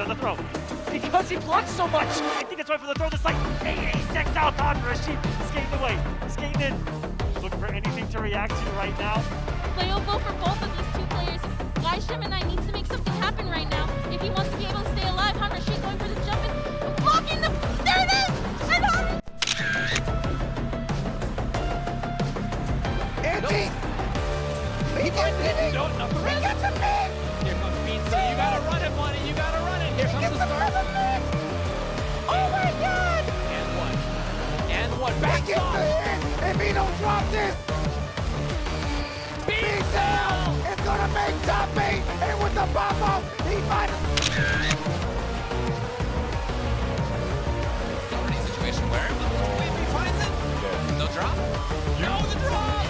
on the throw. Because he blocks so much. I think it's right for the throw. This like 86 out on for a sheep. Skating away. Skating in. Looking for anything to react to right now. Leo, go for both of these two players. Glysham and I need to make something happen right now. If he wants to be able to stay alive, Rashid going for the jump and blocking the... There it is! And Hunter... Angie! He gets it! No, He gets a pick! Here comes Pizza. You gotta run it, Money. You gotta run it. Here comes the start. Oh my god! And one. He Back gets off. the hit! If he don't drop this, Pizza is gonna make top 8! And with the pop-up, he might Already a situation where if he finds it, no drop. No, the drop.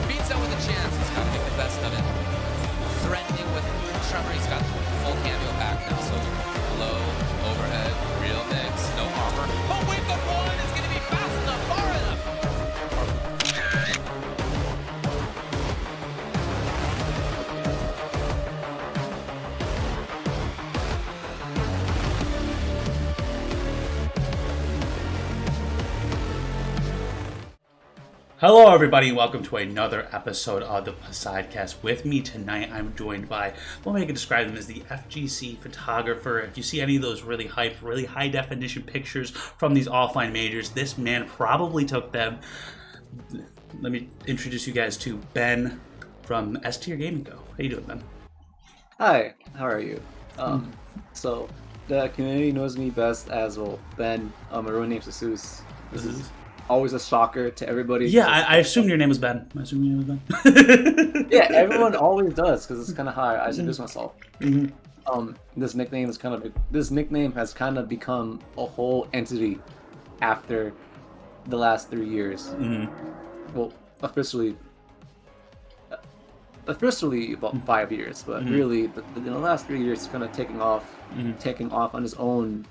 Pizza with a chance. He's gotta make the best of it. Threatening with Tremor. He's got full cameo back now. So low, overhead, real mix, no armor. But with the one, it's gonna be fast enough, far enough. Hello everybody and welcome to another episode of the Poseidcast. With me tonight I'm joined by, well, I can describe him as the FGC Photographer. If you see any of those really hype, really high definition pictures from these offline majors, this man probably took them. Let me introduce you guys to Benn from S Tier Gaming Go. How you doing, Ben? Hi, how are you? So the community knows me best as, well, Ben. My real name's Jesus. This is always a shocker to everybody. Yeah, I assumed your name was Ben. Yeah, everyone always does because it's kind of how I introduce myself. This nickname has kind of become a whole entity after the last 3 years. Well, officially about 5 years, but really, in the last 3 years, it's kind of taking off on its own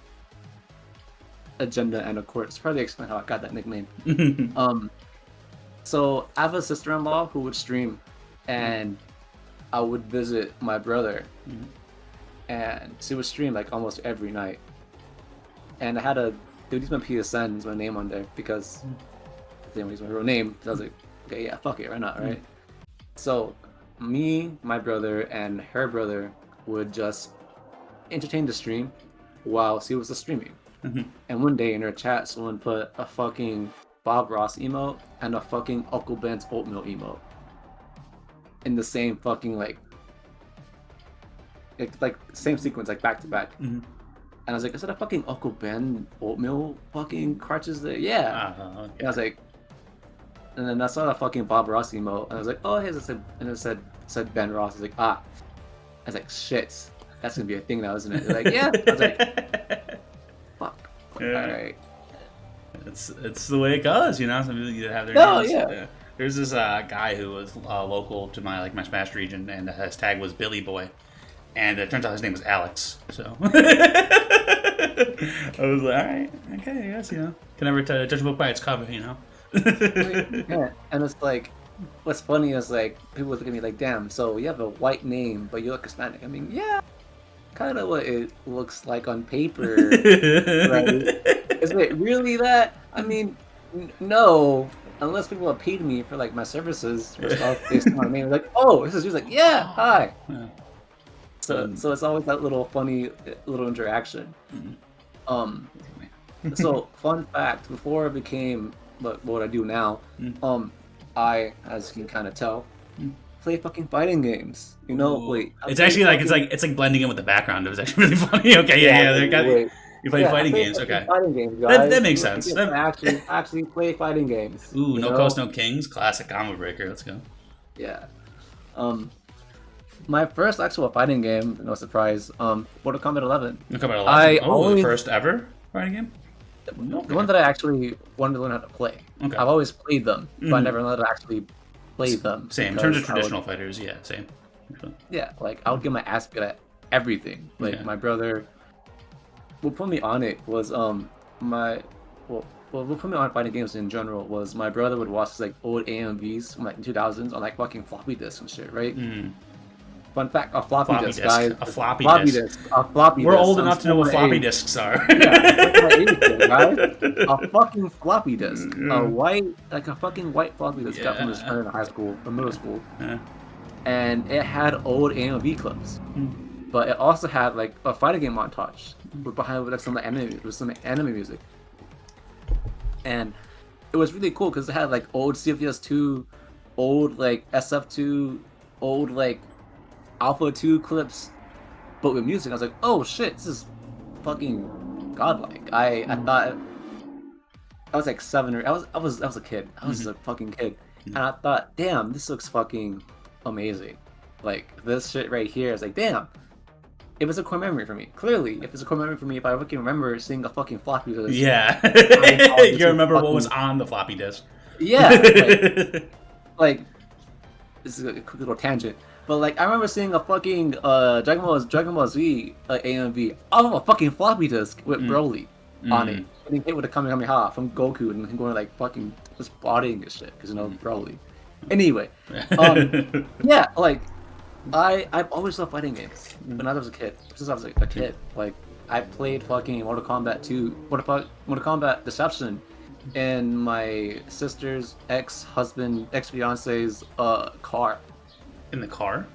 agenda, and of course, probably explain how I got that nickname. So I have a sister-in-law who would stream, and I would visit my brother, and she would stream like almost every night. And I had to use my PSN as my name on there because they didn't use my real name. So I was like, okay, yeah, fuck it, why not, right? So me, my brother, and her brother would just entertain the stream while she was streaming. And one day in her chat, someone put a fucking Bob Ross emote and a fucking Uncle Ben's oatmeal emote in the same fucking like same sequence, like back to back. And I was like, is that a fucking Uncle Ben oatmeal fucking crutches there? Yeah. Okay. And I was like, and then I saw the fucking Bob Ross emote, and I was like, oh, hey, and it said Ben Ross. I was like, ah. I was like, shit, that's gonna be a thing now, isn't it? They're like, yeah. I was like, fuck. Yeah. All right. It's the way it goes, you know. Some people either have their names. Yeah. There's this guy who was local to my Smash region, and his tag was Billy Boy, and it turns out his name was Alex. So I was like, all right, okay, I guess, you know, can never judge a book by its cover, you know. Yeah, and it's like, what's funny is like people look at me like, damn, so you have a white name, but you look Hispanic. I mean, yeah, kind of what it looks like on paper, right? Is it really that? I mean, no, unless people have paid me for like my services or stuff based on my name. Like, oh, this is just like, yeah, hi. Yeah. So it's always that little funny little interaction. So fun fact: before I became what I do now, I, as you can kind of tell, play fucking fighting games. You know, wait. It's actually like it's like blending in with the background. It was actually really funny. Okay, yeah. You play fighting games, okay. Fighting games, guys. That makes sense. Actually play fighting games. Ooh, No Coast, No Kings, classic combo breaker. Let's go. Yeah. My first actual fighting game, no surprise, Mortal Kombat 11. Mortal Kombat 11. The first ever fighting game. The one that I actually wanted to learn how to play. Okay. I've always played them, but I never learned how to actually play them. Same. In terms of traditional fighters, yeah, same. Yeah, like I would get my ass beat at everything. Like my brother. What put me on it was what put me on fighting games in general was my brother would watch like old AMVs from like 2000s on like fucking floppy disks and shit, right? Fun fact: a floppy Floppy disk, disk. guys. A floppy Floppy disk. disk. A floppy We're disk. old I'm enough to know what still floppy age. disks are. Guys. A fucking floppy disk. A fucking white floppy disk. Got from this friend in high school or middle school, Yeah. and it had old AMV clips, but it also had like a fighting game montage with behind with some anime music, and it was really cool because it had like old CFS2, old like SF2, old like Alpha 2 clips, but with music. I was like, oh shit, this is fucking godlike. I thought I was like 7 or I was a kid. I was a fucking kid, and I thought, damn, this looks fucking amazing. Like this shit right here is like, damn. It was a core memory for me. Clearly, if it's a core memory for me, if I fucking remember seeing a fucking floppy disk. Yeah. You remember what was on the floppy disk. Yeah. Like this is a quick little tangent. But like I remember seeing a fucking Dragon Ball Z AMV off of a fucking floppy disk with Broly on it. Getting hit with a Kamehameha from Goku and him going like fucking just bodying his shit because Broly. Anyway, yeah, like I've always loved fighting games when I was a kid. Since I was like a kid, like I played fucking Mortal Kombat 2, Mortal Kombat Deception in my sister's ex-fiance's car. In the car?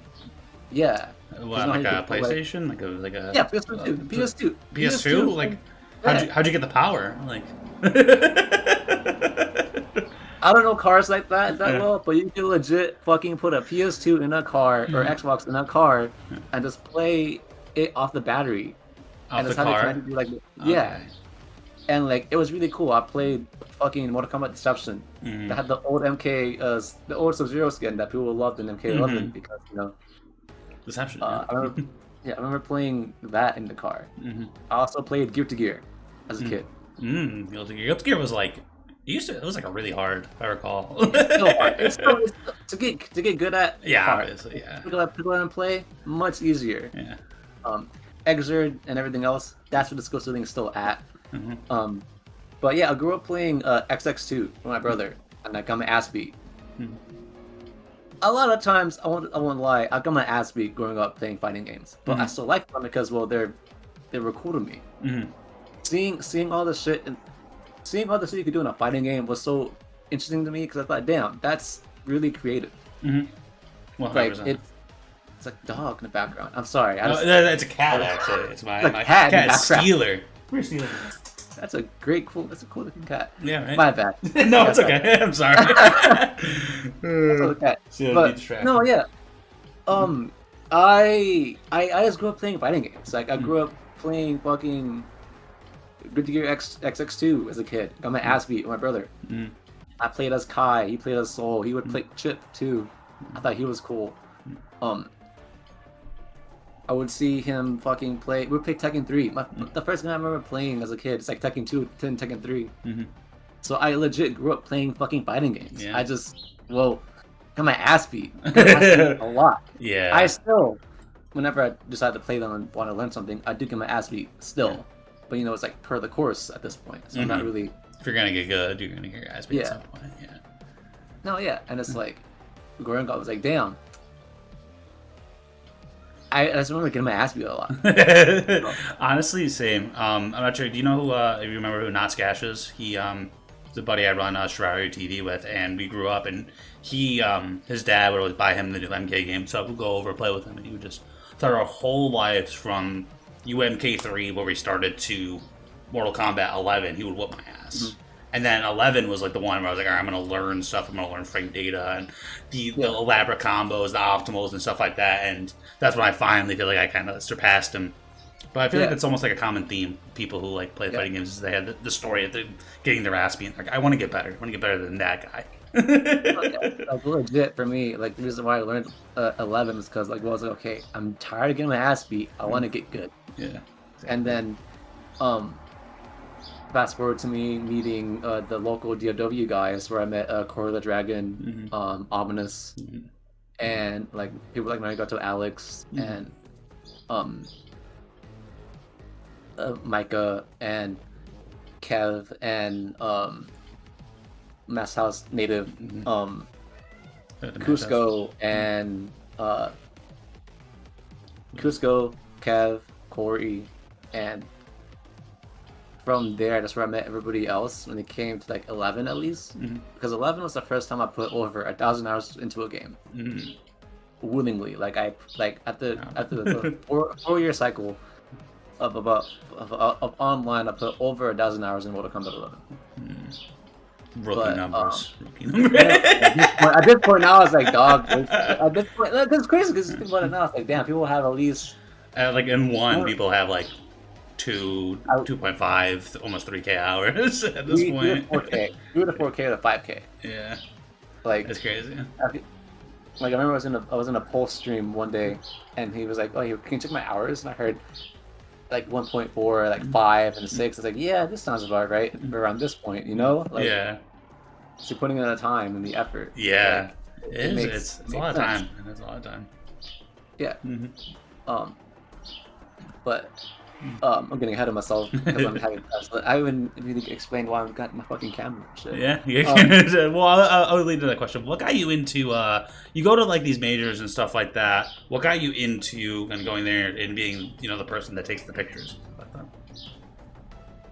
Yeah. What, like a PlayStation? Like a yeah, PS2. PS2? Like how'd you get the power? Like I don't know cars like that well, but you can legit fucking put a PS2 in a car or Xbox in a car and just play it off the battery. Off and the that's how car? they connect it, yeah. Okay. And like it was really cool. I played fucking Mortal Kombat Deception. That had the old MK, the old Sub-Zero skin that people loved in MK11 because Deception. I remember playing that in the car. I also played Gear to Gear as a kid. Guilty Gear was like it was like a really hard, if I recall. It's still hard. It's to get good at. Yeah, hard. obviously, yeah. People that play much easier. Yeah. Exerd and everything else. That's where the skill ceiling is still at. But yeah, I grew up playing XX2 with my brother, and I got my ass beat. A lot of times, I won't lie, I got my ass beat growing up playing fighting games, but I still liked them because they were cool to me. Seeing all the shit and seeing all the shit you could do in a fighting game was so interesting to me because I thought, damn, that's really creative. Well, like it's like dog in the background. I'm sorry. It's a cat actually. It's my cat Steeler. Where's Steeler? That's a cool looking cat. Yeah, right? My bad. No, it's okay. I'm sorry. That's a cat. But no, yeah. I just grew up playing fighting games. Like I grew up playing fucking Good to Gear XX2 as a kid. Got my ass beat with my brother. I played as Kai. He played as Soul. He would play Chip too. I thought he was cool. I would see him fucking play. We would play Tekken 3. The first game I remember playing as a kid, it's like Tekken 2, then Tekken 3. So I legit grew up playing fucking fighting games. Yeah. I just, got my ass beat. A lot. Yeah. I still, whenever I decide to play them and want to learn something, I do get my ass beat still. Yeah. But it's like per the course at this point. So I'm not really. If you're gonna get good, you're gonna get your ass beat at some point. Yeah. No, yeah, and it's like, growing up, I was like, damn. I just remember getting my ass beat a lot. Honestly, same. I'm not sure. Do you know who? If you remember who Notskash is? He was a buddy I run SRTV with, and we grew up. And he, his dad would always buy him the new MK game, so I would go over and play with him, and he would just through our whole lives from UMK3, where we started, to Mortal Kombat 11. He would whoop my ass. And then 11 was like the one where I was like, all right, I'm going to learn stuff. I'm going to learn frame data and the elaborate combos, the optimals and stuff like that. And that's when I finally feel like I kind of surpassed him. But I feel like it's almost like a common theme. People who like play fighting games, is they had the story of getting their ass beat. Like, I want to get better. I want to get better than that guy. Like legit for me, like the reason why I learned 11 is because I was like, okay, I'm tired of getting my ass beat. I want to get good. Yeah. And then, fast forward to me meeting the local DOW guys, where I met Corey the Dragon, Ominous, and like people like Marigoto Alex and Micah and Kev and Mass House Native, Cusco and Cusco, Kev, Corey, and from there, that's where I met everybody else when it came to like 11 at least. Because 11 was the first time I put over 1,000 hours into a game. Willingly. Like after the 4-year cycle of online, I put over 1,000 hours in Mortal Kombat 11. Rookie numbers. At this point now, it's like, dog. At this point, that's crazy because think about it now. It's like, damn, people have at least like in one, people have like 2.5, almost 3K hours at this point. 4K, 2 to 4K to 5K. Yeah, like that's crazy. Like I remember I was in a Pulse stream one day, and he was like, "Oh, can you check my hours?" And I heard like 1.4, like 5 and 6. I was like, "Yeah, this sounds about right around this point, you know?" Like, yeah. So putting in the time and the effort. Yeah, like, it's a lot of time. It's a lot of time. Yeah. But I'm getting ahead of myself because I'm having class. I haven't really explained why I've got my fucking camera and shit. Yeah. Well, I'll lead to that question. What got you into? You go to like these majors and stuff like that. What got you into and going there and being, the person that takes the pictures?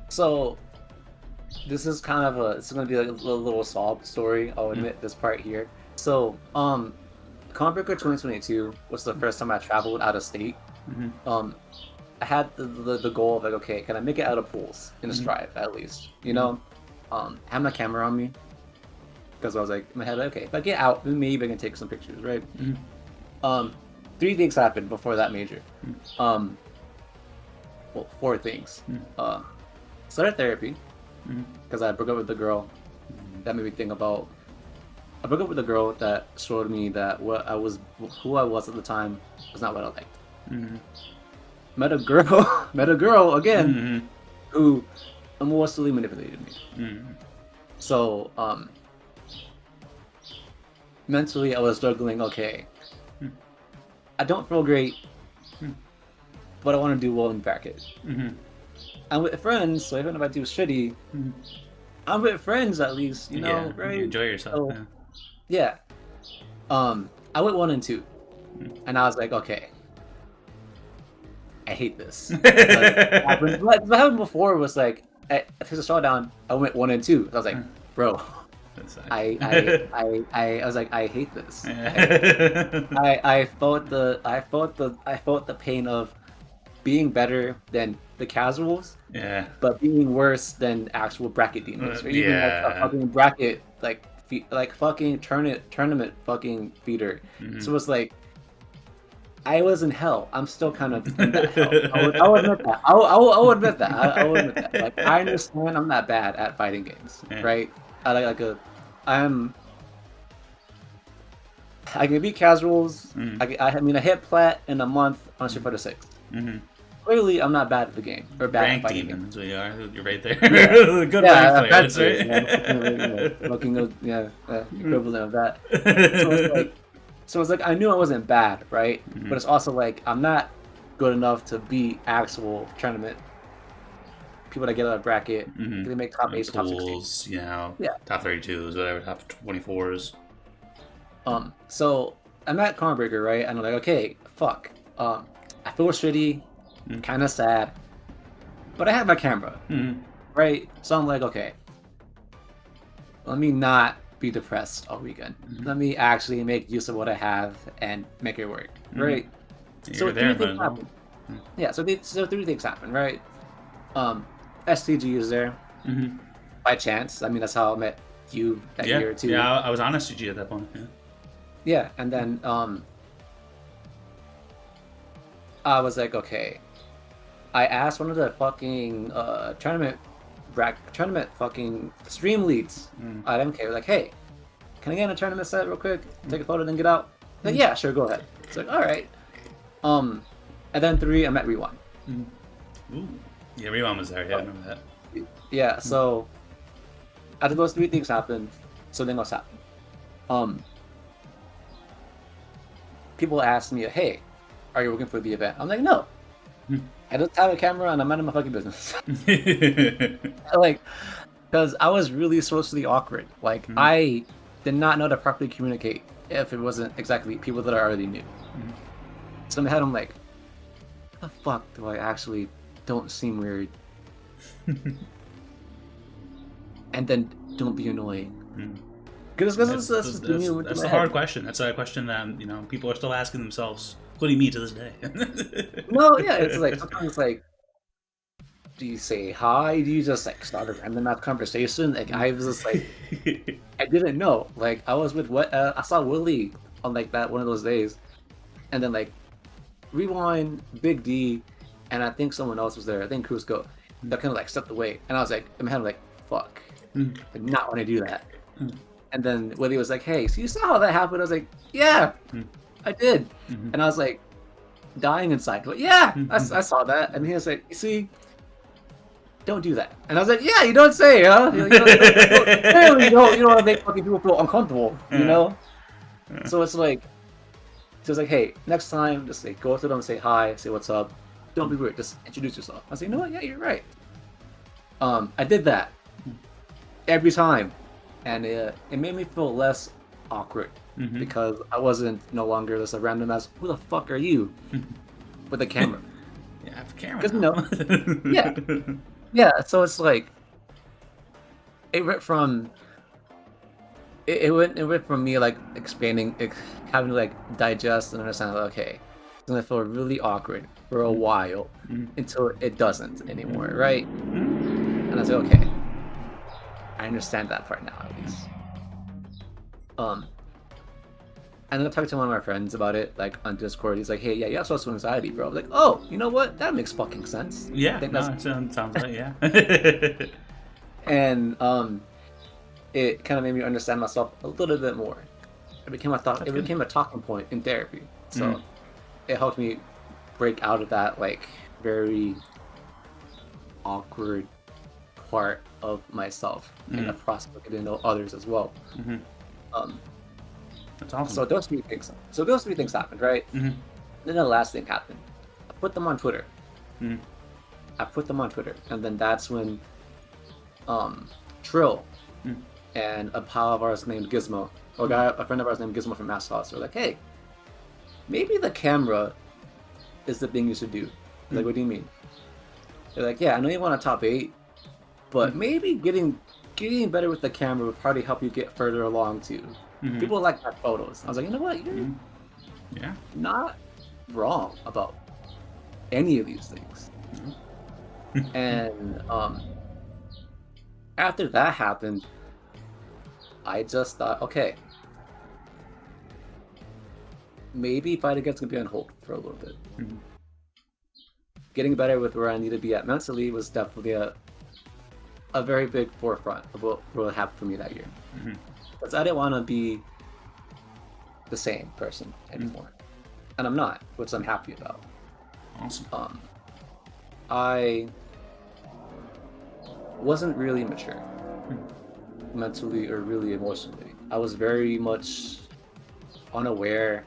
So, this is kind of it's going to be like a little sob story. I'll admit this part here. So, Conbreaker 2022 was the first time I traveled out of state. I had the goal of like, okay, can I make it out of pools in a strive at least? Have my camera on me because I was like in my head, okay, if I get out, then maybe I can take some pictures, right? 3 things happened before that major. Well, 4 things. Started therapy because I broke up with the girl. That made me think about. I broke up with a girl that showed me that who I was at the time was not what I liked. Met a girl again, who emotionally manipulated me. So, mentally I was struggling. Okay, I don't feel great, but I want to do well in bracket. I'm with friends, so even if I do shitty, I'm with friends at least, right? You enjoy yourself. So, yeah. I went 1 and 2, and I was like, okay, I hate this. What happened before was like, after the showdown, I went 1 and 2. I was like, bro, I was like, I hate this. I felt the pain of being better than the casuals, but being worse than actual bracket demons, or even like a fucking bracket like fucking tournament fucking feeder. So it's like, I was in hell. I'm still kind of in that hell. I'll admit that. I'll admit that. I'll admit that. Like, I understand I'm not bad at fighting games, right? I can beat casuals. I hit plat in a month on Street Fighter 6. Clearly, I'm not bad at the game or bad at fighting games. That's what you are. You're right there. Good rank players, right? Equivalent of that. So it's like I knew I wasn't bad, right? But it's also like I'm not good enough to beat actual tournament people that get out of bracket. They make top 8, top 16. Top 32s, whatever, top 24s. So I'm at Conbreaker, right? And I'm like, okay, fuck. I feel shitty, kind of sad, but I have my camera, right? So I'm like, okay, let me not be depressed all weekend. Let me actually make use of what I have and make it work, right? So 3 things happen. Yeah, so 3 things happen, right? STG is there by chance. I mean, that's how I met you that year too. Yeah, I was on STG at that point. Yeah, and then I was like, okay. I asked one of the fucking tournament fucking stream leads at MK, like, hey, can I get in a tournament set real quick? Take a photo, then get out? Like, yeah, sure, go ahead. It's like, all right. And then 3, I met Rewan. Ooh. Yeah, Rewan was there. Yeah, I remember that. Yeah, so after those 3 things happened, something else happened. People asked me, hey, are you working for the event? I'm like, no. I just have a camera and I'm out of my fucking business. Like, because I was really socially awkward. Like, I did not know to properly communicate if it wasn't exactly people that I already knew. So in my head, I'm like, how the fuck do I actually don't seem weird? And then don't be annoying. Because that's the hard question. That's a question that people are still asking themselves, including me to this day. No, yeah, it's like sometimes like, do you say hi? Do you just like start a random ass conversation? Like I was just like, I didn't know. Like I was with I saw Willie on like that one of those days, and then like Rewind, Big D, and I think someone else was there. I think Cusco. That kind of like stepped away, and I was like, in my head, I'm like, fuck, I did not want to do that. And then Willie was like, hey, so you saw how that happened? I was like, yeah, I did. And I was like, dying inside. But yeah, I saw that. And he was like, you see, don't do that. And I was like, yeah, you don't say, huh? You don't want to make fucking people feel uncomfortable, you know? So it's like, so it's like, hey, next time, just like go up to them and say hi, say what's up. Don't be weird, just introduce yourself. I was like, you know what? Yeah, you're right. I did that every time. And it made me feel less awkward because I wasn't no longer just a random ass, who the fuck are you? With a camera. Yeah, I have a camera. Because, yeah, so it's like, it went from me like explaining, having to like digest and understand, like, okay, it's gonna feel really awkward for a while until it doesn't anymore, right? And I was like, okay, I understand that part now, at least. And then I talked to one of my friends about it, like on Discord. He's like, "Hey, yeah, you have social anxiety, bro." I was like, "Oh, you know what? That makes fucking sense." Yeah, I think it sounds like yeah. And it kind of made me understand myself a little bit more. It became a thought. It became a talking point in therapy. So it helped me break out of that like very awkward part of myself in the process of getting to know others as well. That's awesome. So those three things happened, right? Then the last thing happened. I put them on Twitter. And then that's when Trill and a pal of ours named Gizmo, a friend of ours named Gizmo from Mass House, were like, "Hey, maybe the camera is the thing you should do." I was like, "What do you mean?" They're like, "Yeah, I know you want a top 8, but maybe getting better with the camera would probably help you get further along too." People like my photos. I was like, you know what? You're not wrong about any of these things. And after that happened, I just thought, okay, maybe Fight Against gonna be on hold for a little bit. Getting better with where I need to be at mentally was definitely a very big forefront of what really happened for me that year. Because I didn't want to be the same person anymore. And I'm not, which I'm happy about. Awesome. I wasn't really mature. Mentally or really emotionally. I was very much unaware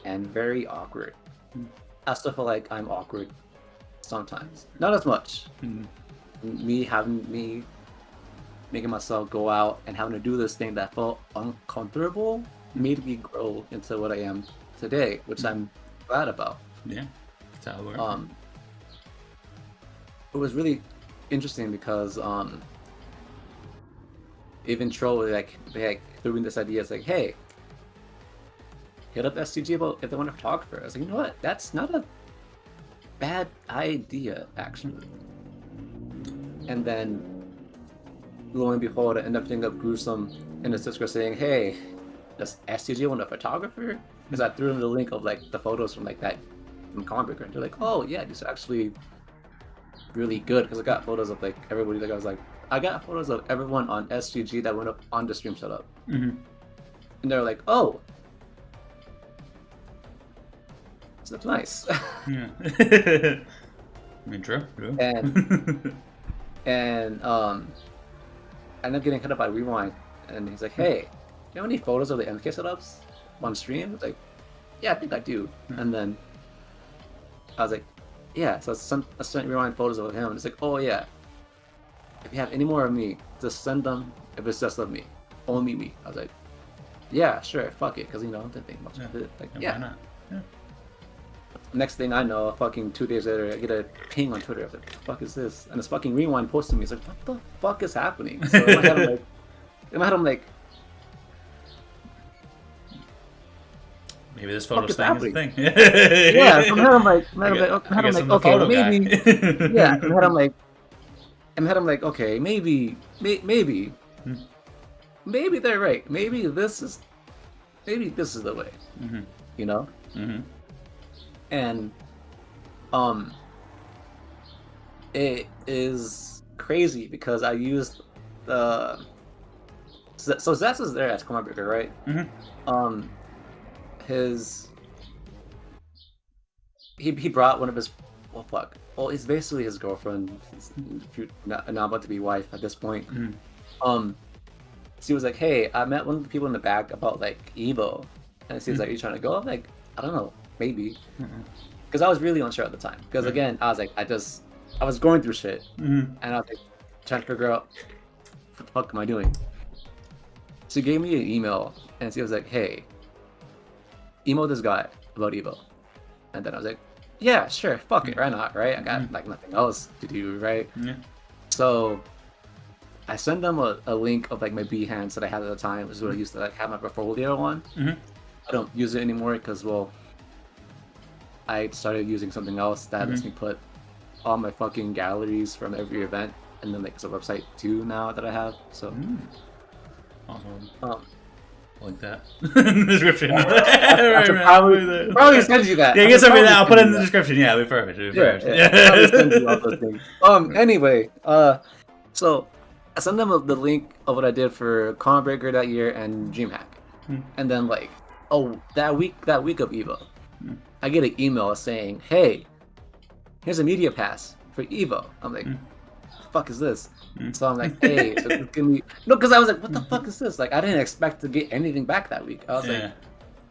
and very awkward. I still feel like I'm awkward sometimes. Not as much. Me making myself go out and having to do this thing that felt uncomfortable made me grow into what I am today, which I'm glad about. Yeah, that's how it works. It was really interesting because even Troll they threw in this idea. It's like, hey, hit up STG about if they want a photographer. I was like, you know what? That's not a bad idea, actually. And then, lo and behold, I ended up hitting up Gruesome in his Discord saying, hey, does STG want a photographer? Because I threw him the link of like the photos from like that from comic book, and they're like, oh yeah, these are actually really good. Because I got photos of like everybody. Like I got photos of everyone on SGG that went up on the stream setup, and they're like, oh, so that's nice. Yeah. I mean, true. And I ended up getting hit up by Rewind, and he's like, hey, do you have any photos of the MK setups on stream? I was like, yeah, I think I do. And then I was like, yeah, so I sent Rewind photos of him, and it's like, oh yeah, if you have any more of me, just send them if it's just of me. Only me. I was like, yeah, sure, fuck it, because I didn't think much of it. Like, Why not? Yeah. next thing I know, fucking 2 days later, I get a ping on Twitter. I was like, what the fuck is this? And this fucking Rewind posted me. It's like, what the fuck is happening? So in my head, I'm like, maybe this photo is thing is a happening? thing. yeah. So in my head, I'm like, okay, maybe. yeah. In my head, I'm like, okay, maybe they're right. Maybe this is the way. You know. And it is crazy because I used the so Zess was there at Cornbreaker, right? He brought one of his it's basically his girlfriend, now about to be wife at this point. So he was like, hey, I met one of the people in the back about like Evo, and he was like, are you trying to go? I'm like, I don't know, maybe, because I was really unsure at the time. Because again, I was like, I was going through shit, and I was like trying to figure out what the fuck am I doing. So he gave me an email, and he was like, hey, email this guy about Evo. And then I was like, yeah, sure, fuck it, why not, right? I got like nothing else to do, right? So I sent them a link of like my Behance that I had at the time, which is what I used to like have my portfolio on. I don't use it anymore because, well, I started using something else that lets me put all my fucking galleries from every event, and then like it's a website too now that I have. So like that in the description. Probably send you that. Yeah, get something that. I'll put it in the description. Yeah, it'll be perfect. Probably send you all those things. Anyway, so I sent them the link of what I did for Cornbreaker that year and DreamHack, and then like, that week of Evo, I get an email saying, hey, here's a media pass for Evo. I'm like, the fuck is this? So I'm like, hey, so can we? No, because I was like, what the fuck is this? Like, I didn't expect to get anything back that week. I was like,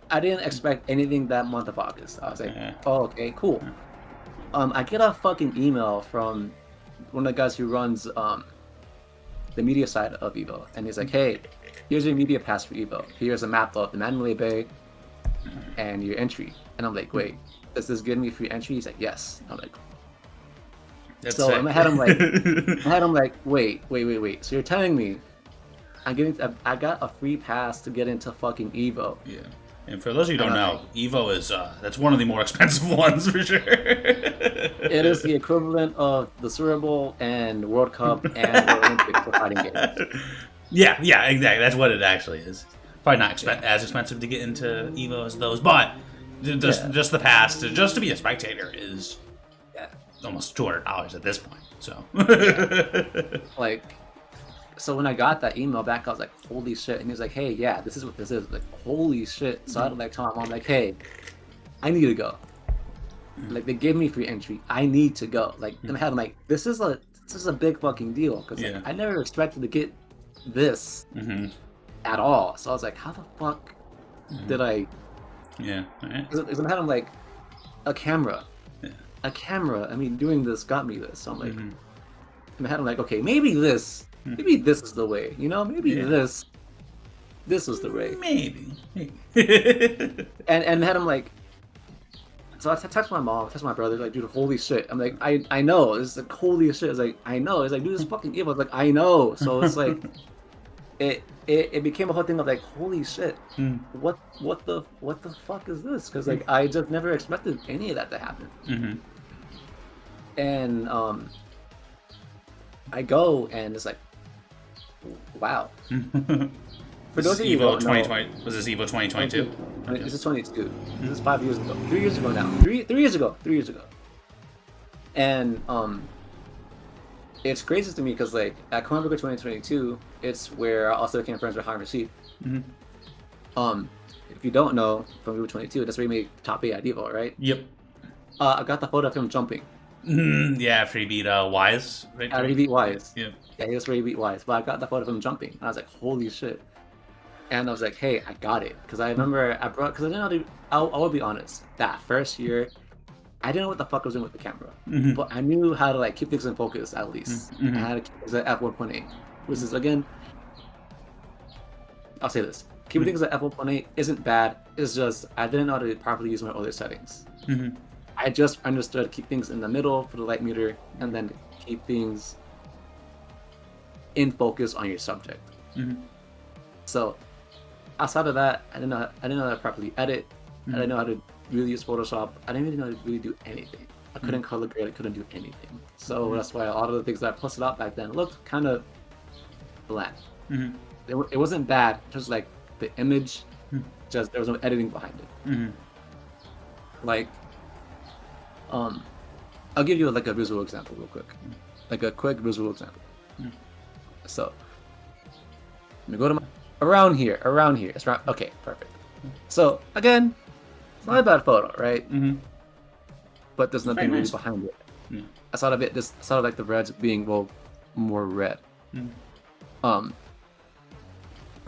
I didn't expect anything that month of August. I was like, oh, okay, cool. I get a fucking email from one of the guys who runs the media side of Evo, and he's like, hey, here's your media pass for Evo. Here's a map of the Mandalay Bay and your entry. And I'm like, wait, does this give me free entry? He's like, yes. I'm like, that's so it. in my head, I'm like, wait. So you're telling me I got a free pass to get into fucking Evo? Yeah. And for those of you who don't know, Evo is that's one of the more expensive ones for sure. It is the equivalent of the Super Bowl and World Cup and the Olympics for fighting games. Yeah, exactly. That's what it actually is. Probably not as expensive to get into Evo as those, but just the pass just to be a spectator is almost $200 at this point. So like, so when I got that email back, I was like, holy shit. And he was like, hey, yeah, this is what this is. Like, holy shit. So I had to like tell my mom, like, hey, I need to go. Like, they gave me free entry. I need to go. Like, in my head, I'm like, this is a big fucking deal. Because like, I never expected to get this at all. So I was like, how the fuck did I? Yeah. Because in my head, I'm like, a camera. I mean, doing this got me this. So I'm like, in my head, I'm like, okay, maybe this is the way, you know? Maybe this was the way. Maybe. and in my head, I'm like, so I text my mom, text my brother, like, dude, holy shit. I'm like, I know. It's like, holy shit. It's like, I know. It's like, dude, this fucking Evo. It's like, I know. So it's like, it became a whole thing of like, holy shit. What the fuck is this? Because like, I just never expected any of that to happen. And I go and it's like, wow. For those of you who don't know, was this Evo 2022? This is 22. This is 5 years ago. 3 years ago now. 3 years ago. 3 years ago. And it's crazy to me because like at Cornbreaker 2022, it's where I also became friends with Harm Rashid. If you don't know, from Evo 22, that's where he made top 8 at Evo, right? Yep. I got the photo of him jumping. Yeah, after he beat Wise. Right? After he beat Wise. Yep. Yeah, he was where he beat Wise. But I got the photo of him jumping. And I was like, holy shit. And I was like, hey, I got it. Because I remember because I didn't know I will be honest. That first year, I didn't know what the fuck I was doing with the camera. But I knew how to like keep things in focus at least. I had to keep things at f1.8. Which is, again, I'll say this. Keeping things at f1.8 isn't bad. It's just I didn't know how to properly use my other settings. I just understood keep things in the middle for the light meter, and then keep things in focus on your subject. So outside of that, I didn't know how to properly edit. I didn't know how to really use Photoshop. I didn't really know how to really do anything. I couldn't color grade. I couldn't do anything. So that's why a lot of the things that I posted out back then looked kind of bland. It wasn't bad. Just like the image, just there was no editing behind it. Like, I'll give you like a visual example real quick, like a quick visual example. So, let me go to my around here. It's around. Okay, perfect. So again, it's not a bad photo, right? But there's nothing really behind it. I thought of it. Just sort of like the reds being more red.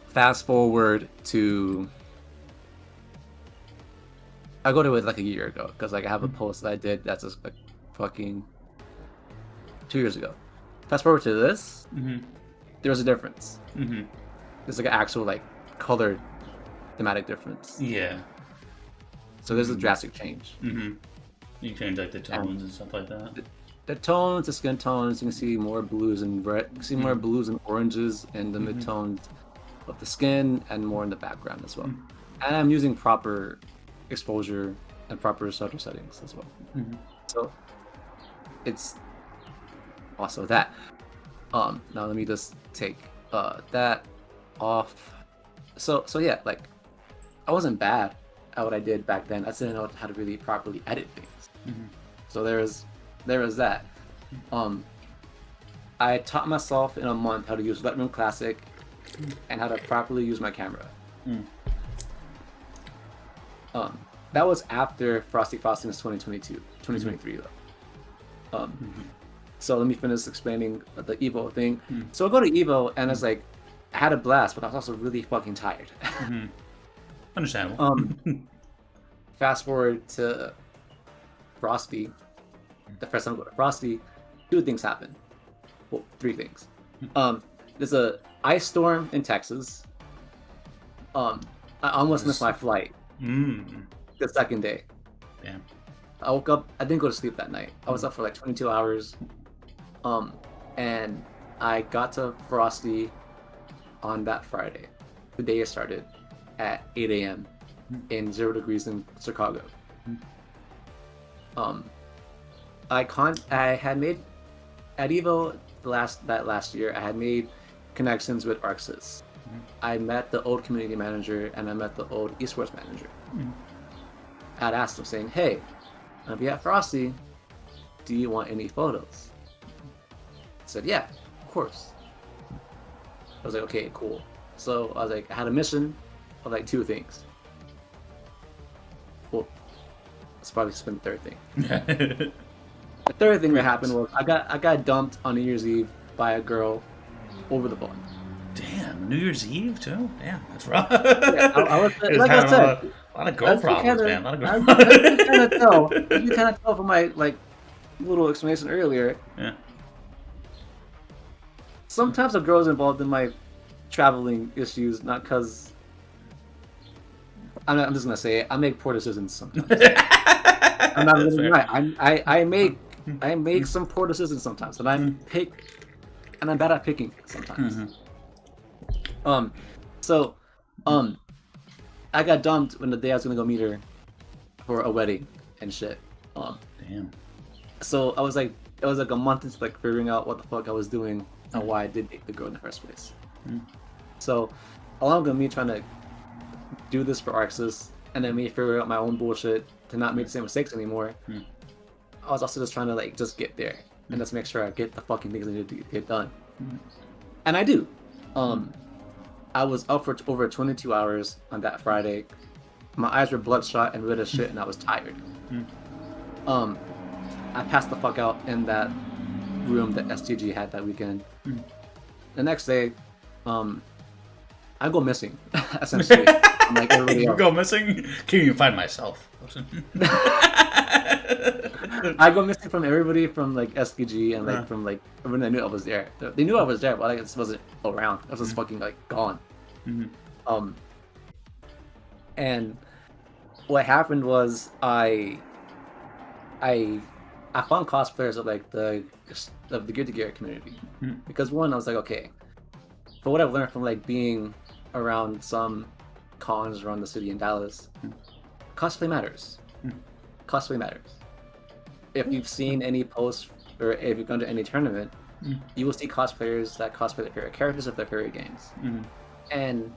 Fast forward to. I go to it like a year ago because like I have a post that I did that's just like fucking 2 years ago. Fast forward to this, there's a difference. There's like an actual like color thematic difference. Yeah. So there's a drastic change. You change like the tones and stuff like that. The tones, the skin tones, you can see more blues and red. You can see more blues and oranges in the mid-tones of the skin and more in the background as well. And I'm using proper exposure and proper shutter settings as well. So it's also that. Now let me just take that off. So yeah, like I wasn't bad at what I did back then. I just didn't know how to really properly edit things. So there was that. I taught myself in a month how to use Lightroom Classic and how to properly use my camera. That was after Frosty Frostiness 2023 though. So let me finish explaining the Evo thing. So I go to Evo and it's like I had a blast, but I was also really fucking tired. Understandable. Fast forward to Frosty. The first time I go to Frosty, 2 things happen. Well, 3 things. There's a ice storm in Texas. I almost missed my flight. The second day. Damn. I woke up. I didn't go to sleep that night. I was up for like 22 hours. And I got to Frosty on that Friday. The day it started at 8 a.m. in 0 degrees in Chicago. I had made at Evo last year. I had made connections with ArcSys. I met the old community manager and I met the old esports manager. I'd asked him saying, "Hey, I'll be at Frosty. Do you want any photos?" He said, "Yeah, of course." I was like, "Okay, cool." So I was like, I had a mission of like 2 things. Well, let's probably spend the 3rd thing. The 3rd thing that happened was I got dumped on New Year's Eve by a girl over the phone. Damn, New Year's Eve too? Damn, that's rough. Yeah, I was like I said, a lot of girl problems, man. A lot of girl you kind of tell from my like little explanation earlier. Yeah. Sometimes the girls involved in my traveling issues, not because I'm just gonna say it. I make poor decisions sometimes. I'm not really right. I make some poor decisions sometimes, and I'm bad at picking sometimes. So I got dumped when the day I was gonna go meet her for a wedding and shit. Damn. So I was like, it was like a month into like figuring out what the fuck I was doing and why I did date the girl in the first place. So along with me trying to do this for ArcSys and then me figure out my own bullshit to not make the same mistakes anymore, I was also just trying to like just get there and just make sure I get the fucking things I need to get done. And I do. I was up for over 22 hours on that Friday. My eyes were bloodshot and red as shit, and I was tired. I passed the fuck out in that room that STG had that weekend. The next day, I go missing, essentially. I'm like everybody You else. go missing? Can't even find myself. I go missing from everybody from like SPG and like from like everyone that knew I was there. They knew I was there, but I just wasn't around. I was just fucking like gone. And what happened was I I found cosplayers of like the Gear to Gear community because one, I was like, okay, for what I've learned from like being around some cons around the city in Dallas, cosplay matters. Cosplay matters. If you've seen any posts or if you've gone to any tournament, you will see cosplayers that cosplay their favorite characters of their favorite games. And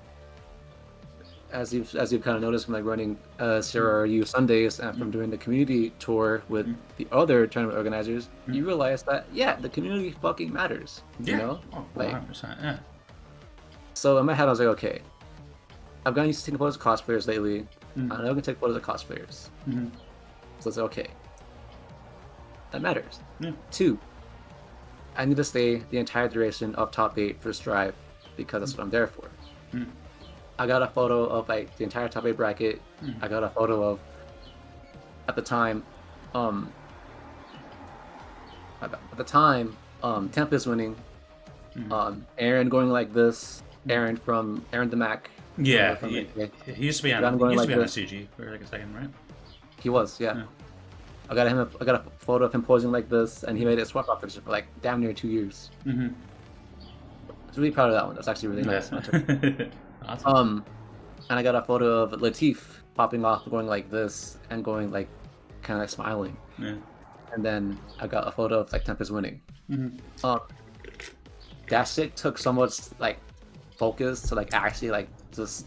as you've kind of noticed from like running CRU Sundays and from doing the community tour with the other tournament organizers, you realize that the community fucking matters. You know, 100%, yeah. So in my head, I was like, okay, I've gotten used to taking photos of cosplayers lately. I know I can take photos of cosplayers. So it's like, okay, that matters. 2, I need to stay the entire duration of top 8 for Strive because that's what I'm there for. I got a photo of like the entire top 8 bracket. I got a photo of, at the time, Tempest winning, Aaron going like this, Aaron the Mac. Yeah, from he the used to be on SCG for like a second, right? He was, yeah. I got a photo of him posing like this, and he made it swap picture for like damn near 2 years. I was really proud of that one. That's actually really nice. Awesome. And I got a photo of Latif popping off, going like this, and going like kind of like smiling. And then I got a photo of like Tempest winning. That shit took so much like focus to like actually like just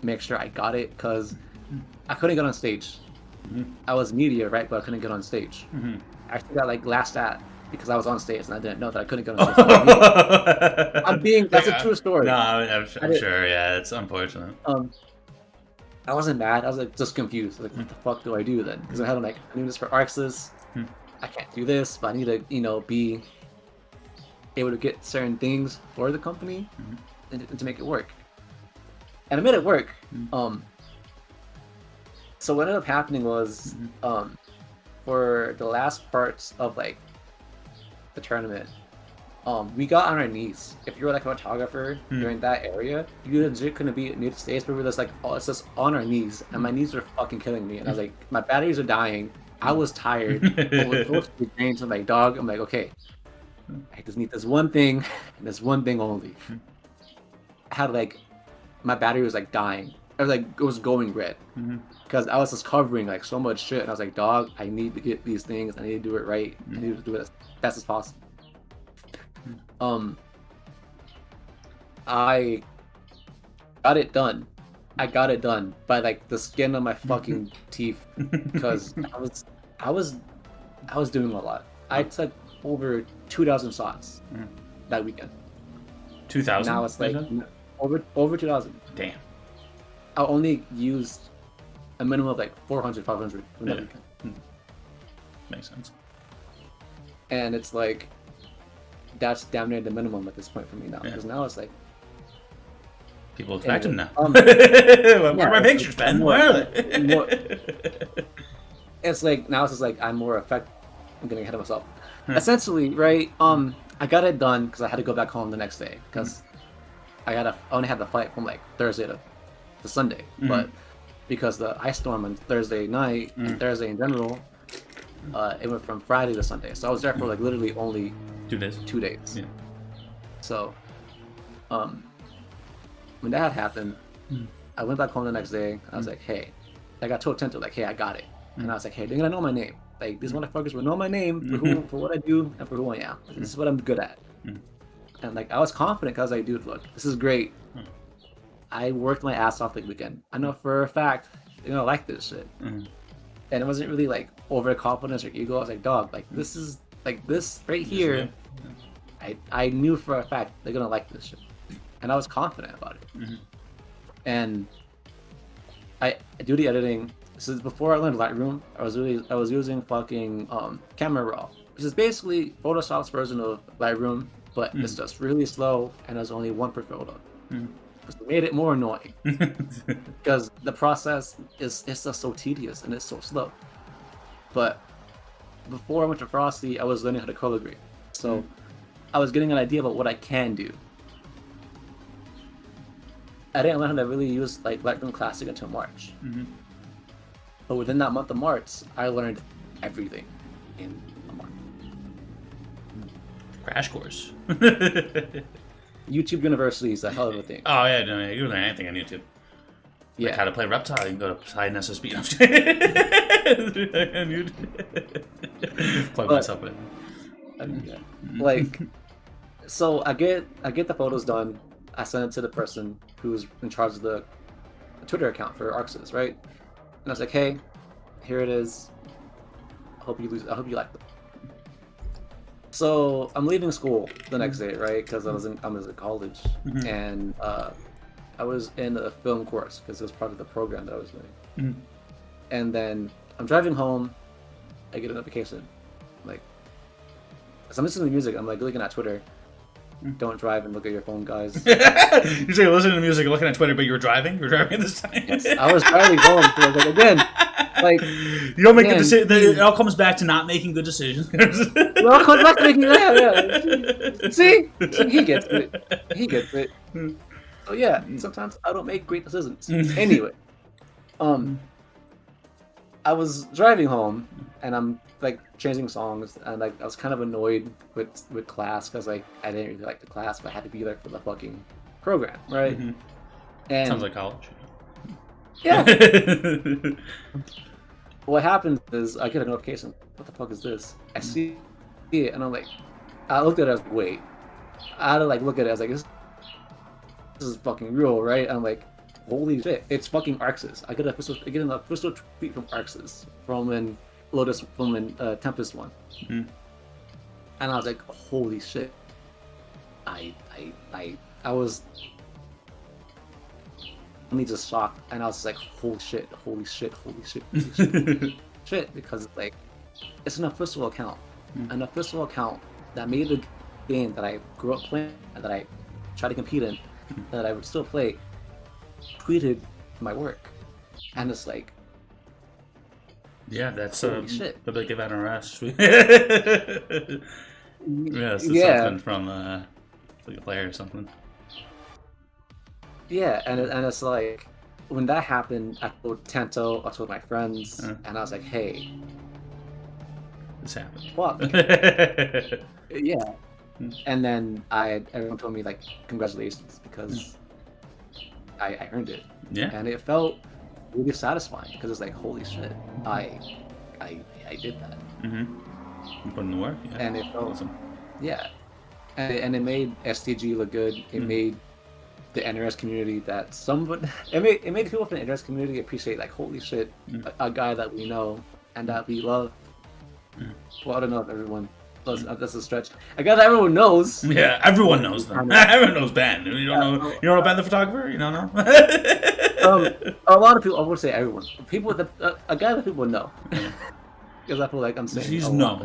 make sure I got it, because I couldn't get on stage. I was media, right, but I couldn't get on stage. I actually got like laughed at because I was on stage and I didn't know that I couldn't get on stage. That's a true story. No, I'm sure, yeah, it's unfortunate. I wasn't mad, I was like just confused. Like, what the fuck do I do then? Because I had like, I need this for Arxis. I can't do this, but I need to, you know, be able to get certain things for the company and to make it work. And I made it work. So what ended up happening was, for the last parts of like the tournament, we got on our knees. If you were like a photographer during that area, you legit couldn't be near the stage, but we were just like, oh, it's just on our knees, and my knees were fucking killing me. And I was like, my batteries are dying. I was tired. I was supposed to be drained. So I'm like, dog. I'm like, okay, I just need this one thing, and this one thing only. I had like, my battery was like dying. I was like, it was going red. Because I was just covering like so much shit, and I was like, dog, I need to get these things. I need to do it right. I need to do it as best as possible. I got it done. I got it done by like the skin of my fucking teeth, because I was doing a lot. I took over 2,000 shots that weekend. 2,000? Now it's like over 2,000. Damn. I only used a minimum of like 400, 500 from that weekend. Makes sense. And it's like, that's damn near the minimum at this point for me now. Because now it's like, people expect him now. Where are my pictures, Ben? Where are they? It's like, now it's just like, I'm more effective. I'm getting ahead of myself. Essentially, right? I got it done because I had to go back home the next day. Because I only had the flight from like Thursday to Sunday. But because the ice storm on Thursday night and Thursday in general, it went from Friday to Sunday. So I was there for like literally only 2 days. 2 days. Yeah. So, when that happened, I went back home the next day. I was like, hey, I got told Tento, like, hey, I got it. And I was like, hey, they're gonna know my name. Like, these motherfuckers will know my name for what I do and for who I am. This is what I'm good at. And like, I was confident because I was like, dude, look, this is great. I worked my ass off the weekend. I know for a fact they're gonna like this shit. And it wasn't really like overconfidence or ego. I was like, dog, like this is like this right here. I knew for a fact they're gonna like this shit, and I was confident about it. And I do the editing. This is before I learned Lightroom. I was using fucking Camera Raw, which is basically Photoshop's version of Lightroom, but it's just really slow and there's only one per photo. It made it more annoying because the process is just so tedious and it's so slow. But before I went to Frosty, I was learning how to color grade, so I was getting an idea about what I can do. I didn't learn how to really use like Lightroom Classic until March. But within that month of March, I learned everything in a month. Crash course. YouTube University is a hell of a thing. Oh yeah, no, yeah, you can learn anything on YouTube. Yeah. Like how to play Reptile, you can go to Poseidon SSB. Plug myself in. Like, so I get the photos done. I send it to the person who's in charge of the Twitter account for Arxis, right? And I was like, hey, here it is. I hope you like them. So I'm leaving school the next day, right? Because I was in college, and I was in a film course because it was part of the program that I was doing. And then I'm driving home. I get a notification, like, so I'm listening to music. I'm like looking at Twitter. Don't drive and look at your phone, guys. You say you're listening to music and looking at Twitter, but you were driving? You were driving at this time? Yes, I was driving home. So I was like, again, like... You don't make good decisions. It all comes back to not making good decisions. It all comes back to making... Yeah. See? He gets it. He gets it. So yeah, sometimes I don't make great decisions. Anyway. I was driving home, and I'm like changing songs, and like I was kind of annoyed with class because like I didn't really like the class, but I had to be there for the fucking program, right? And sounds like college. Yeah. What happens is I get a notification. What the fuck is this? I see it, and I'm like, I looked at it as wait. I had to like look at it as like this is fucking real, right? And I'm like, holy shit, it's fucking Arxis. I get an official tweet from Arxis from when Tempest won. And I was like, holy shit. I was only just shocked, and I was like, holy shit, shit, because like it's an official account. An official account that made the game that I grew up playing, that I tried to compete in, that I would still play, tweeted my work. And it's like, yeah, that's shit. the big event arrest. Yeah, it's something from like a player or something. Yeah, and it's like when that happened, I told Tanto, I told my friends, and I was like, hey, this happened. Fuck. Yeah. And then everyone told me like congratulations because I earned it. Yeah. And it felt really satisfying because it's like, holy shit, I did that. You put in the work. Yeah. And it felt awesome. Yeah. And it made STG look good. It made the NRS community that it made people from the NRS community appreciate like, holy shit, a guy that we know and that we love. Well, I don't know if everyone does. That's a stretch. A guy that everyone knows. Yeah, everyone knows them. Everyone knows Benn. You don't know. You don't know Benn the photographer. You don't know. A lot of people. I would say everyone. People. A guy that people know. Because I feel like I'm saying. He's known.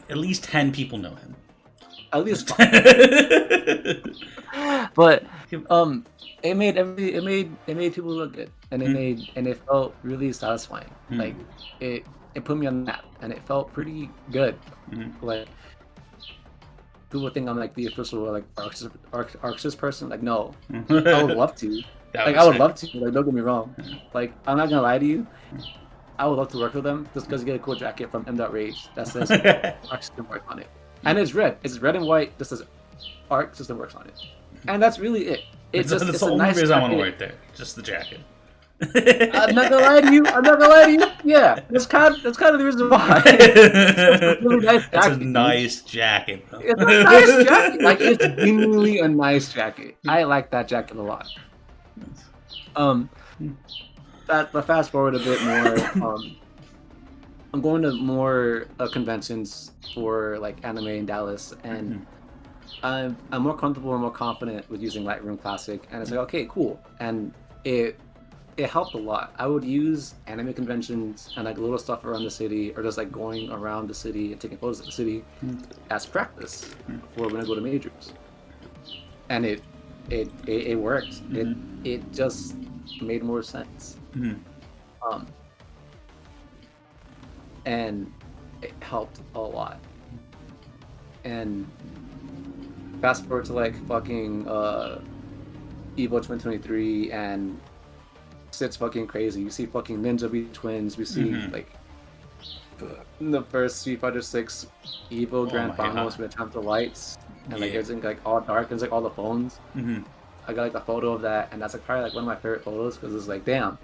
At least 10 people know him. At least 5. But it made people look good, and it felt really satisfying. Like it put me on the map, and it felt pretty good. Like people think I'm like the official like Arxis person. Like no, I would love to. I would love to. Like don't get me wrong. Like I'm not gonna lie to you. I would love to work with them just because you get a cool jacket from M.Rage that says Arc System works on it, and it's red. It's red and white. This says Arc System works on it, and that's really it. It's that's the only nice reason I want to work there. Just the jacket. I'm not gonna lie to you. Yeah, that's kind of the reason why. It's a really nice jacket. It's a nice jacket. Bro. It's a nice jacket. Like it's genuinely a nice jacket. I like that jacket a lot. But fast forward a bit more. I'm going to more conventions for like anime in Dallas, and I'm more comfortable and more confident with using Lightroom Classic. And it's like, okay, cool, and it helped a lot. I would use anime conventions and like little stuff around the city, or just like going around the city and taking photos of the city as practice for when I go to majors. And it worked. It just made more sense. And it helped a lot. And fast forward to like fucking Evo 2023, and it's fucking crazy. You see fucking Ninja be twins. We see like the first Street Fighter 6 Evo Grand my Finals God. with time the lights and like Yeah. it's in like all dark and it's like all the phones. Mm-hmm. I got like a photo of that, and that's like probably like one of my favorite photos because it's like, damn,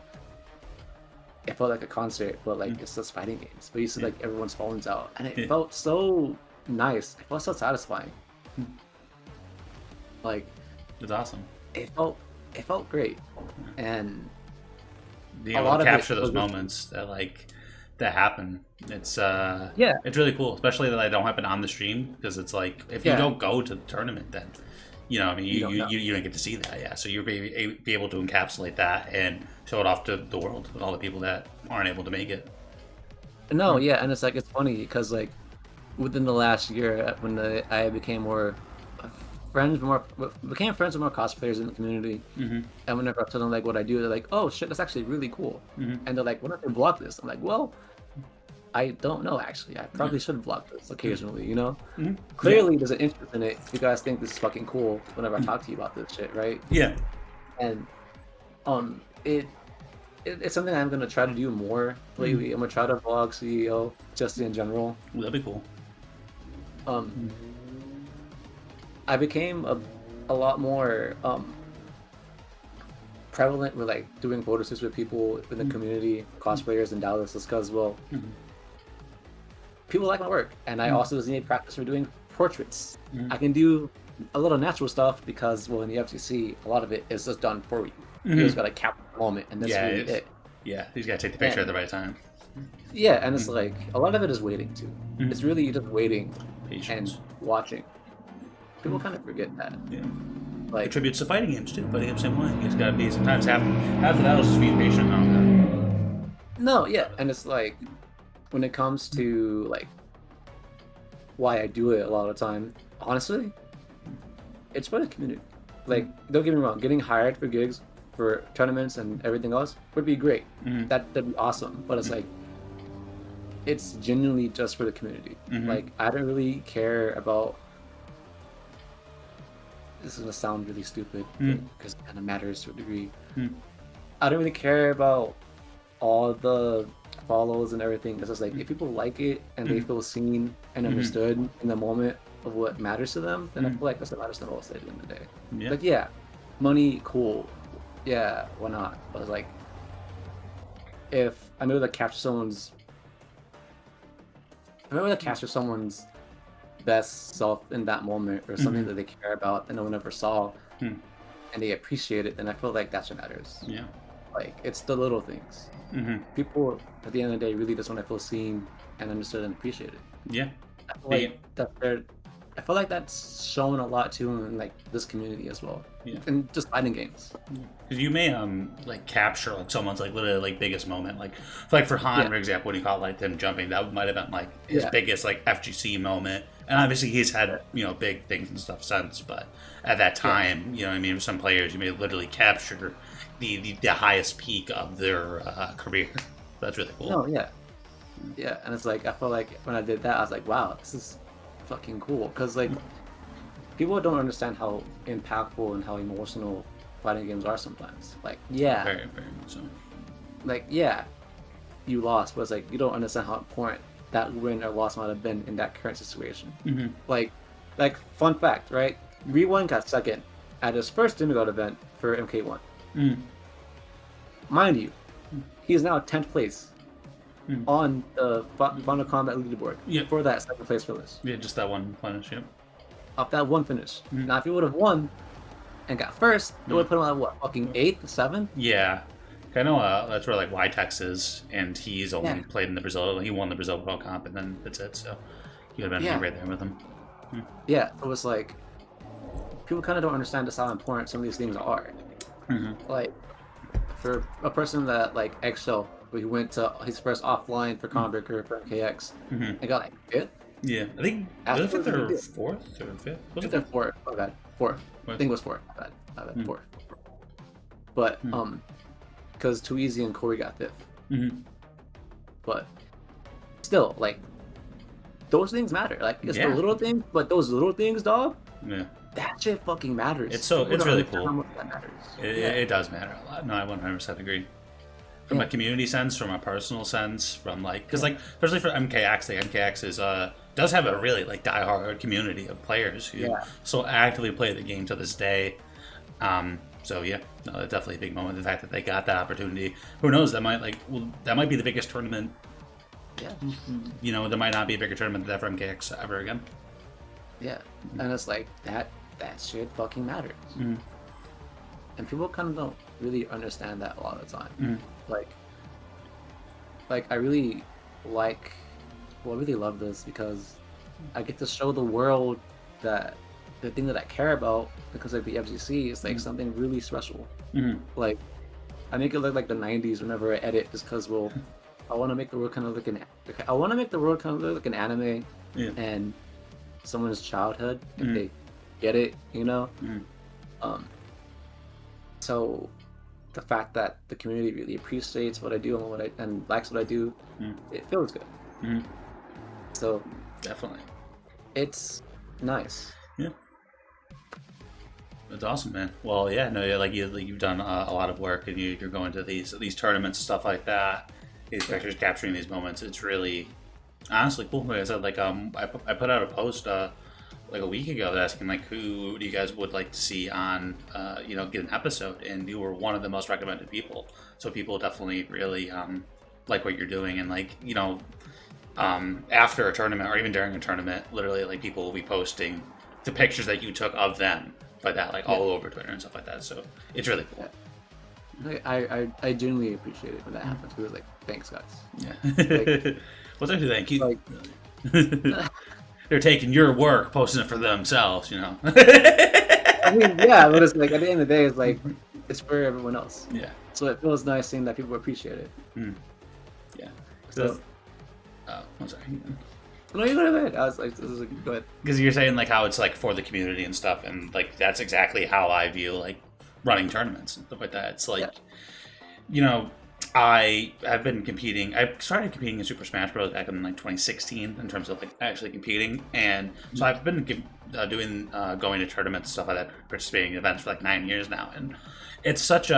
it felt like a concert, but like it's just fighting games. But you see like everyone's phones out, and it felt so nice. It felt so satisfying. Like It's awesome. it felt great, and Being A able lot to of it capture those was just- moments that happen. It's Yeah. it's really cool, especially that they don't happen on the stream because it's like if you Yeah. don't go to the tournament, then I mean You don't know. you don't get to see that. Yeah, so you'll be able to encapsulate that and show it off to the world with all the people that aren't able to make it. No, yeah, and it's like it's funny because like within the last year when I became friends with more cosplayers in the community, Mm-hmm. and whenever I tell them like what I do, they're like, "Oh shit, that's actually really cool," Mm-hmm. and they're like, "Why don't they vlog this?" I'm like, "Well, I don't know actually. I probably should vlog this occasionally, you know." Mm-hmm. Clearly, there's an interest in it. You guys think this is fucking cool whenever I talk to you about this shit, right? Yeah. And it's something I'm gonna try to do more lately. I'm gonna try to vlog CEO just in general. Well, that'd be cool. I became a lot more prevalent with like doing photo shoots with people in the community, cosplayers in Dallas, just because people like my work, and I also just need practice for doing portraits. I can do a little natural stuff because in the FGC, a lot of it is just done for you. You just gotta capture the moment, and that's really it. Yeah, you just gotta take the picture at the right time. Yeah, and it's like a lot of it is waiting too. It's really you just waiting Patience. and watching. People kind of forget that. Yeah. Like, Contributes to fighting games too, fighting games same way. You just gotta be sometimes half the battle is just being patient. I don't know. no, yeah, and it's like when it comes to like why I do it a lot of the time, honestly, it's for the community. Like, don't get me wrong, getting hired for gigs, for tournaments and everything else would be great. That'd be awesome. But it's like it's genuinely just for the community. Like, I don't really care about. This is gonna sound really stupid because it kind of matters to a degree. I don't really care about all the follows and everything. It's just like if people like it and they feel seen and understood in the moment of what matters to them, then I feel like that's what matters the most at the end of the day. Yeah. Like, yeah, money, cool. Yeah, why not? But it's like, if I'm able to capture someone's best self in that moment or something that they care about and no one ever saw and they appreciate it, then I feel like that's what matters. Yeah. Like, it's the little things. People at the end of the day really just want to feel seen and understood and appreciated. Yeah. I feel like that's shown a lot too in like this community as well. Yeah. And just fighting games. Because you may like capture like someone's like literally like biggest moment, like for Han, for example, when he caught like them jumping, that might have been like his biggest like FGC moment. And obviously he's had big things and stuff since, but at that time, you know what I mean, with some players you may literally capture the highest peak of their career. That's really cool. No, yeah, and it's like I feel like when I did that, I was like, wow, this is fucking cool, because like people don't understand how impactful and how emotional fighting games are sometimes. Like, yeah, Very, very much so. like, yeah, you lost, but it's like you don't understand how important that win or loss might have been in that current situation. Like fun fact, right? Re1 got second at his first Demigod event for MK1. Mind you, he is now 10th place on the Final Combat leaderboard for that second place finish. Yeah, just that one finish, yep. Off that one finish. Now, if he would have won and got first, it would have put him at what, fucking 8th, 7th? Yeah. I know that's where like Ytex is, and he's only played in the Brazil. He won the Brazil World Cup, and then that's it. So he would have been right there with him. Yeah, it was like people kind of don't understand just how important some of these things are. Like, for a person that like Eggshell, who went to his first offline for Conbreaker for MKX, and got like 5th. Yeah, I think was it 5th or 4th or 5th? Was it 5th or 4th? My bad, 4th. I think it was 4th. My bad, 4th. But because Too Easy and Corey got 5th. But still, like, those things matter. Like, it's the little things, but those little things, dog. Yeah. That shit fucking matters. It's really cool. How much that matters. It does matter a lot. No, I 100% agree. from a community sense, from a personal sense, from like, because like especially for MKX, like MKX is does have a really like diehard community of players who still actively play the game to this day. So yeah, no, definitely a big moment. The fact that they got that opportunity, who knows? That might that might be the biggest tournament. Yeah. You know, there might not be a bigger tournament than that for MKX ever again. Yeah, and it's like that shit fucking matters. And people kind of don't really understand that a lot of the time. Like I really I really love this because I get to show the world that the thing that I care about, because like the FGC is like something really special. Like I make it look like the 90s whenever I edit, just because I want to make the world kind of look like an anime and someone's childhood if they get it, you know. So the fact that the community really appreciates what I do and likes what I do, it feels good. So definitely, it's nice. Yeah, that's awesome, man. Well, yeah, no, like you've done a lot of work, and you're going to these tournaments and stuff like that. These pictures, capturing these moments, it's really honestly cool. Like I said, like I put out a post like a week ago asking like who do you guys would like to see on get an episode, and you were one of the most recommended people. So people definitely really like what you're doing, and like after a tournament or even during a tournament, literally like people will be posting the pictures that you took of them like that, like all over Twitter and stuff like that. So it's really cool. I genuinely appreciate it when that happens. We were like, thanks guys. Yeah. What's actually thank you. Like, they're taking your work, posting it for themselves, you know. I mean, yeah, but it's like at the end of the day, it's like it's for everyone else. Yeah. So it feels nice seeing that people appreciate it. Yeah. So, I'm sorry. no, you go ahead. I was like, this is go ahead. Because you're saying like how it's like for the community and stuff, and like that's exactly how I view like running tournaments and stuff like that. It's like, I have been competing. I started competing in Super Smash Bros. Back in like 2016 in terms of like actually competing, and so I've been doing going to tournaments and stuff like that, participating in events for like 9 years now, and it's such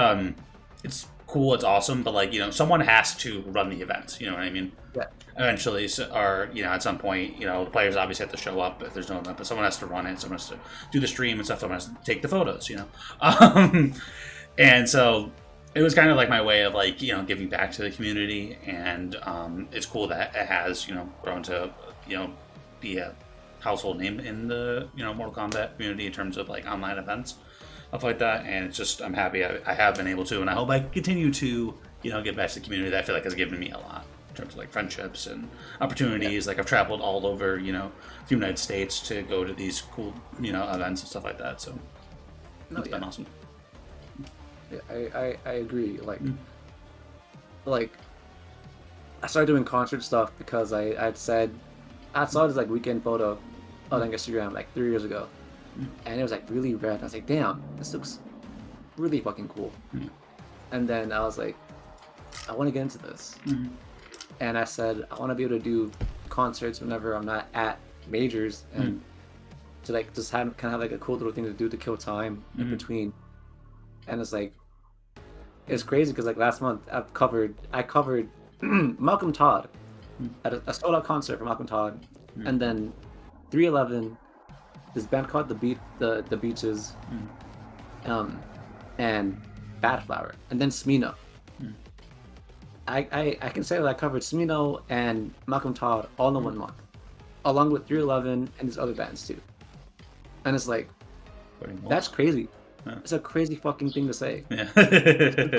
it's cool, it's awesome, but like someone has to run the events. You know what I mean? Yeah. Eventually, or at some point, the players obviously have to show up if there's no event, but someone has to run it, someone has to do the stream and stuff, someone has to take the photos, and so it was kind of like my way of like giving back to the community, and it's cool that it has grown to be a household name in the Mortal Kombat community in terms of like online events, stuff like that, and it's just I'm happy I have been able to, and I hope I continue to give back to the community that I feel like has given me a lot. In terms of like friendships and opportunities, like I've traveled all over, the United States to go to these cool, events and stuff like that. So it's been awesome. Yeah, I agree. Like I started doing concert stuff because I saw this like weekend photo on Instagram like 3 years ago, and it was like really red. I was like, damn, this looks really fucking cool. And then I was like, I want to get into this. And I said, I want to be able to do concerts whenever I'm not at majors, and to like just kind of have like a cool little thing to do to kill time in between. And it's like, it's crazy because like last month I covered Malcolm Todd at a sold out concert for Malcolm Todd, and then 311, this band called the Beaches, and Bad Flower, and then Smino. I can say that I covered Smino and Malcolm Todd all in 1 month, along with 311 and these other bands too. And it's like, that's crazy. Yeah. It's a crazy fucking thing to say. Yeah.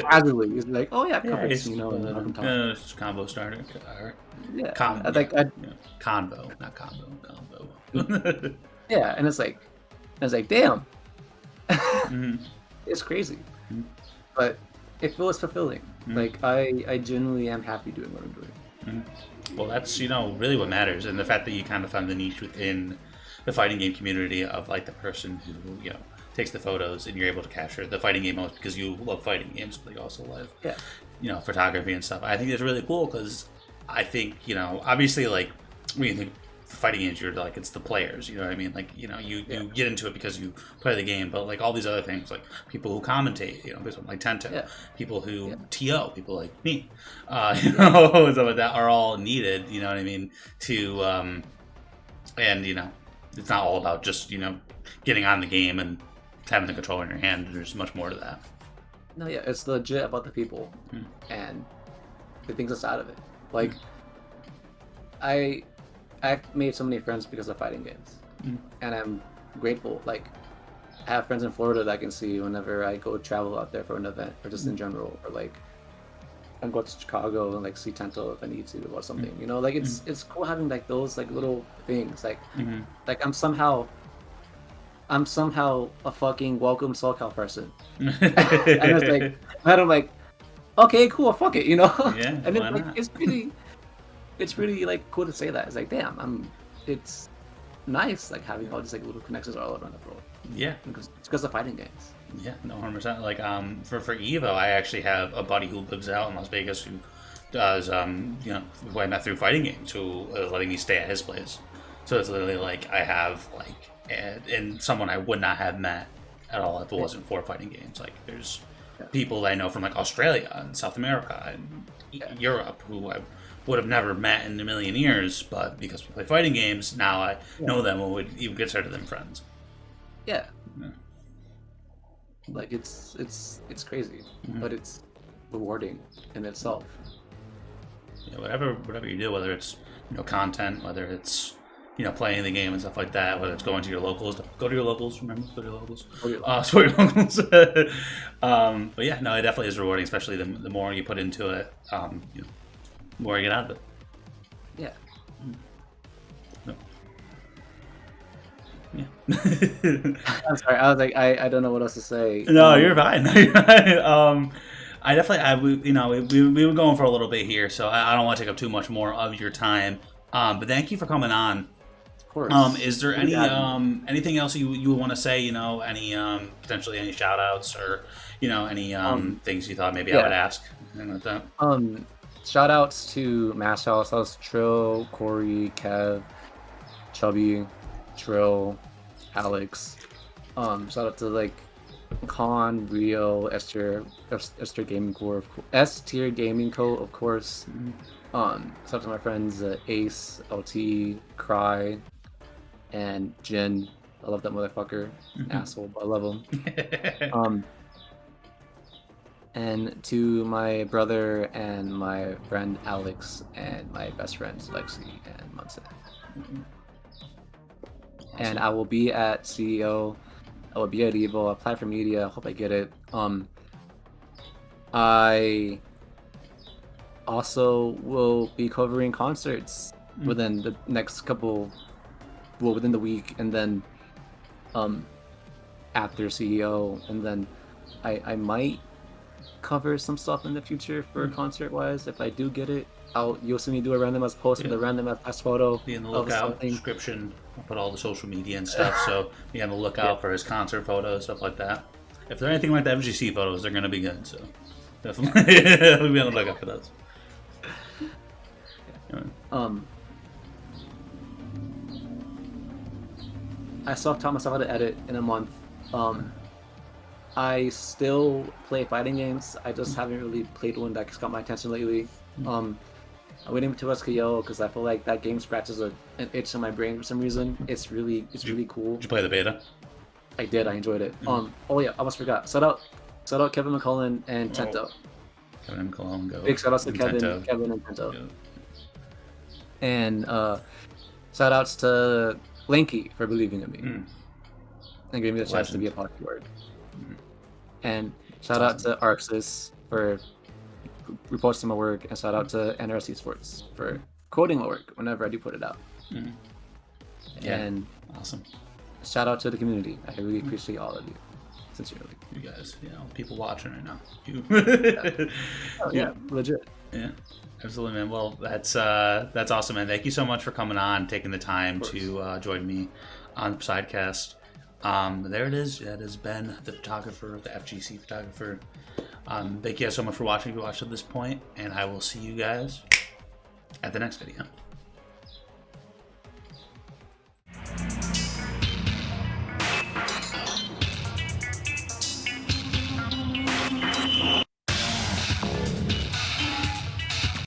Casually, it's like, oh yeah, I covered Smino and Malcolm Todd. It's combo starter. Yeah. Convo, not combo. Combo. Yeah, and it's like, damn. It's crazy, but it feels fulfilling. Like I genuinely am happy doing what I'm doing. Well, that's really what matters, and the fact that you kind of found the niche within the fighting game community of like the person who takes the photos, and you're able to capture the fighting game most because you love fighting games, but you also love photography and stuff. I think it's really cool because I think obviously like when you think fighting games, you're like, it's the players, you know what I mean? Like, you know, you get into it because you play the game, but like all these other things, like people who commentate, you know, people like Tento, people who TO, people like me, you know, and stuff like that are all needed, you know what I mean? To, and you know, it's not all about just, you know, getting on the game and having the controller in your hand. There's much more to that. No, yeah, it's legit about the people and the things that's out of it. Like, I've made so many friends because of fighting games, and I'm grateful. Like, I have friends in Florida that I can see whenever I go travel out there for an event, or just in general, or like I can go to Chicago and like see Tento if I need to or something. You know, like it's cool having like those like little things. Like like I'm somehow a fucking welcome SoCal person, and it's like I'm like, okay, cool, fuck it, you know. Yeah, and why it's like not? it's really like cool to say that. It's like, damn, it's nice like having all these like little connections all around the world. Yeah, because of fighting games. Yeah, no, 100%. Like, for Evo, I actually have a buddy who lives out in Las Vegas who does, you know, who I met through fighting games, who is letting me stay at his place. So it's literally like I have like, and someone I would not have met at all if it wasn't for fighting games. Like, there's people that I know from like Australia and South America and Europe who I would have never met in a million years, but because we play fighting games, now I know them and would even consider them friends. Yeah. Like it's crazy, but it's rewarding in itself. Yeah, whatever you do, whether it's, you know, content, whether it's, you know, playing the game and stuff like that, whether it's going to your locals, go to your locals. Remember, go to your locals. Support your locals. But yeah, no, it definitely is rewarding, especially the more you put into it, you know, the more you get out of it. Yeah. Yeah. I'm sorry. I was like, I don't know what else to say. No, you're fine. No, you're fine. I definitely, you know, we were going for a little bit here, so I don't want to take up too much more of your time. But thank you for coming on. Of course. Is there any anything else you would want to say? You know, any potentially any shout outs or, you know, any things you thought maybe I would ask? Anything like that. Shout outs to Mash House. That was Trill, Corey, Kev, Chubby, Trill, Alex. Shout out to like Con, Rio, S-Tier Gaming Co, S-Tier Gaming Co, of course. Shout out to my friends Ace, LT, Cry, and Jin. I love that motherfucker. Asshole, but I love him. And to my brother and my friend Alex and my best friends Lexi and Munson. And I will be at CEO. I will be at Evo. I apply for media. I hope I get it. I also will be covering concerts within the next within the week, and then after CEO, and then I might cover some stuff in the future for concert wise. If I do get it, you'll see me do a randomized post with a randomized photo. Be in the lookout description. I'll put all the social media and stuff, so be on the lookout for his concert photos, stuff like that. If they're anything like the FGC photos, they're gonna be good. So definitely be on the lookout for those. I self-taught myself how to edit in a month. I still play fighting games. I just haven't really played one that's got my attention lately. I'm waiting to SKO because I feel like that game scratches an itch in my brain for some reason. It's really cool. Did you play the beta? I did. I enjoyed it. Oh yeah, I almost forgot. Shout out Kevin McCullen and Tento. Kevin McCullen, go. Big shout outs to Kevin and Tento. Yeah. And shout outs to Lanky for believing in me and giving me the chance to be a pocket word. And shout out to Arxis for reposting my work, and shout out to NRC Sports for quoting my work whenever I do put it out. Yeah, and awesome. Shout out to the community. I really appreciate all of you, sincerely. You guys, you know, people watching right now. Yeah, legit. Yeah, absolutely, man. Well, that's awesome, man. Thank you so much for coming on, taking the time to join me on Poseidcast. There it is. That is Ben, the photographer, the FGC photographer. Thank you guys so much for watching if you watched at this point, and I will see you guys at the next video.